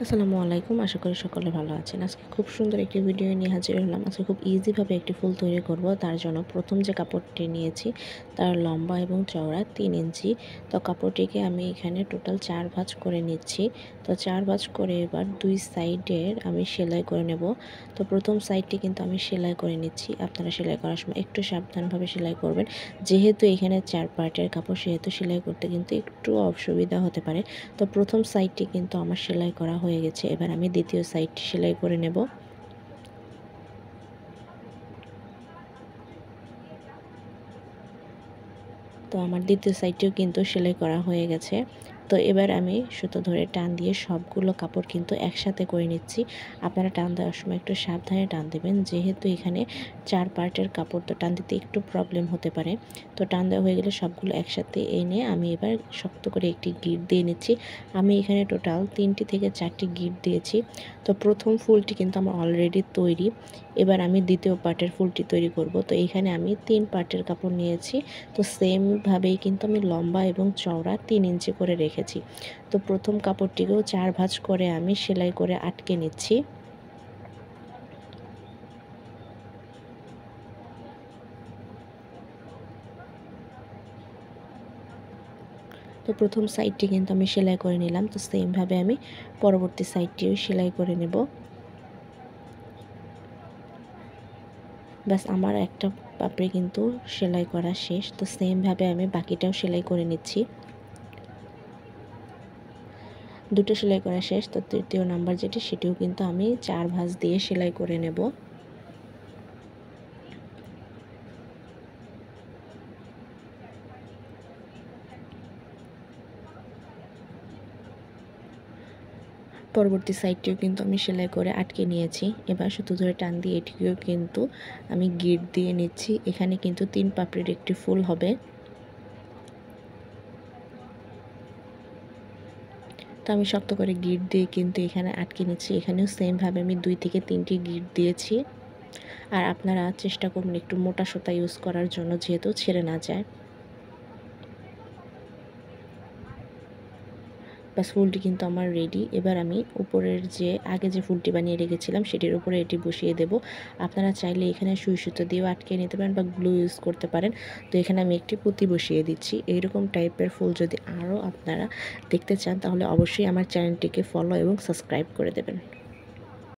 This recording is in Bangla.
আসসালামু আলাইকুম। আশা করি সকলে ভালো আছেন। আজকে খুব সুন্দর একটি ভিডিও নিয়ে হাজির হলাম। আজকে খুব ইজিভাবে একটি ফুল তৈরি করব। তার জন্য প্রথম যে কাপড়টি নিয়েছি তার লম্বা এবং চওড়া 3 ইঞ্চি। তো কাপড়টিকে আমি এখানে টোটাল 4 ভাঁজ করে নিচ্ছি। তো 4 ভাঁজ করে এবার 2 সাইডের আমি সেলাই করে নেব। তো প্রথম সাইডটি কিন্তু আমি সেলাই করে নিচ্ছি। আপনারা সেলাই করার সময় একটু সাবধানভাবে সেলাই করবেন। যেহেতু এখানে 4 পার্টের কাপড় সেহেতু সেলাই করতে কিন্তু একটু অসুবিধা হতে পারে। তো প্রথম সাইডটি কিন্তু আমার সেলাই করা হয়ে গেছে। এবার আমি দ্বিতীয় সাইডটি সেলাই করে নেব। তো আমার দ্বিতীয় সাইডটিও কিন্তু সেলাই করা হয়ে গেছে। তো এবার আমি সুতো ধরে টান দিয়ে সবগুলো কাপড় কিন্তু একসাথে করে নিচ্ছি। আপনারা টান দেওয়ার সময় একটু সাবধানে টান দেবেন, যেহেতু এখানে 4 পার্টের কাপড়, তো টান দিতে একটু প্রবলেম হতে পারে। তো টান দেওয়া হয়ে গেলে সবগুলো একসাথে এনে আমি এবার শক্ত করে একটি গিঁট দিয়ে নিচ্ছি। আমি এখানে টোটাল 3টি থেকে 4টি গিঁট দিয়েছি। তো প্রথম ফুলটি কিন্তু আমার অলরেডি তৈরি। এবার আমি দ্বিতীয় পার্টের ফুলটি তৈরি করব। তো এখানে আমি 3 পার্টের কাপড় নিয়েছি। তো সেমভাবেই কিন্তু আমি লম্বা এবং চওড়া 3 ইঞ্চি করে রেখেছি। তো প্রথম কাপড়টিকেও 4 ভাঁজ করে আমি সেলাই করে আটকে নিচ্ছি। তো প্রথম সাইডটি কিন্তু আমি সেলাই করে নিলাম। তো সেমভাবে আমি পরবর্তী সাইডটিও সেলাই করে নেব। ব্যাস আমার একটা পাপড়ি কিন্তু সেলাই করা শেষ। তো সেমভাবে আমি বাকিটাও সেলাই করে নিচ্ছি। দুটো সেলাই করা শেষ। তো তৃতীয় নাম্বার যেটি, সেটিও কিন্তু আমি 4 ভাঁজ দিয়ে সেলাই করে নেব। পরবর্তী সাইডটিও কিন্তু আমি সেলাই করে আটকে নিয়েছি। এবার সুতো ধরে টান দিয়ে এটিকেও কিন্তু আমি গিঁট দিয়ে নিচ্ছি। এখানে কিন্তু 3 পাপড়ির একটি ফুল হবে। তো আমি শক্ত করে গিঁট দিয়ে কিন্তু এখানে আটকে নিচ্ছি। এখানেও সেমভাবে আমি 2 থেকে 3টি গিঁট দিয়েছি। আর আপনারা চেষ্টা করবেন একটু মোটা সুতা ইউজ করার জন্য, যেহেতু ছেড়ে না যায়। ব্যাস ফুলটি কিন্তু আমার রেডি। এবার আমি উপরের যে আগে যে ফুলটি বানিয়ে রেখেছিলাম সেটির উপরে এটি বসিয়ে দেব। আপনারা চাইলে এখানে সুই সুতো দিয়েও আটকে নিতে পারেন বা গ্লু ইউজ করতে পারেন। তো এখানে আমি একটি পুঁতি বসিয়ে দিচ্ছি। এইরকম টাইপের ফুল যদি আরও আপনারা দেখতে চান, তাহলে অবশ্যই আমার চ্যানেলটিকে ফলো এবং সাবস্ক্রাইব করে দেবেন।